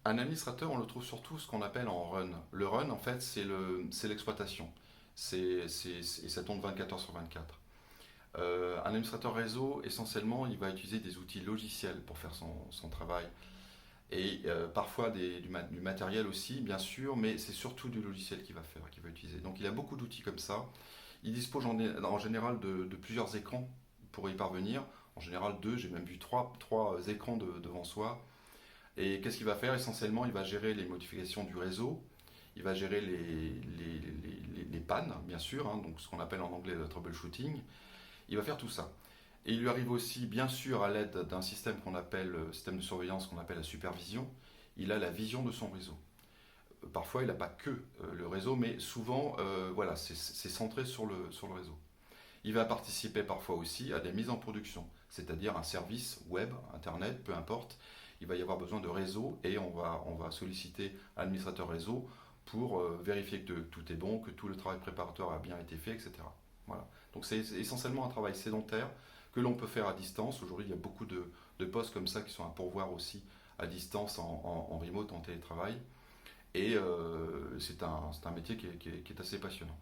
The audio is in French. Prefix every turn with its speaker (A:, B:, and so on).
A: Un administrateur, on le trouve surtout ce qu'on appelle en run. Le run, en fait, c'est l'exploitation. Et ça tourne 24 heures sur 24. Un administrateur réseau, essentiellement, il va utiliser des outils logiciels pour faire son travail. Et parfois du matériel aussi, bien sûr, mais c'est surtout du logiciel qu'il va utiliser. Donc il a beaucoup d'outils comme ça. Il dispose en général de plusieurs écrans pour y parvenir. En général, deux, j'ai même vu trois écrans devant soi. Et qu'est-ce qu'il va faire? Essentiellement, il va gérer les modifications du réseau, il va gérer les pannes, bien sûr, hein, donc ce qu'on appelle en anglais le troubleshooting. Il va faire tout ça. Et il lui arrive aussi, bien sûr, à l'aide d'un système qu'on appelle, système de surveillance qu'on appelle la supervision, il a la vision de son réseau. Parfois, il n'a pas que le réseau, mais souvent, voilà, c'est centré sur le réseau. Il va participer parfois aussi à des mises en production, c'est-à-dire un service web, internet, peu importe. Il va y avoir besoin de réseau et on va solliciter un administrateur réseau pour vérifier que tout est bon, que tout le travail préparatoire a bien été fait, etc. Voilà. Donc c'est essentiellement un travail sédentaire que l'on peut faire à distance. Aujourd'hui, il y a beaucoup de postes comme ça qui sont à pourvoir aussi à distance, en remote, en télétravail. Et c'est un métier qui est assez passionnant.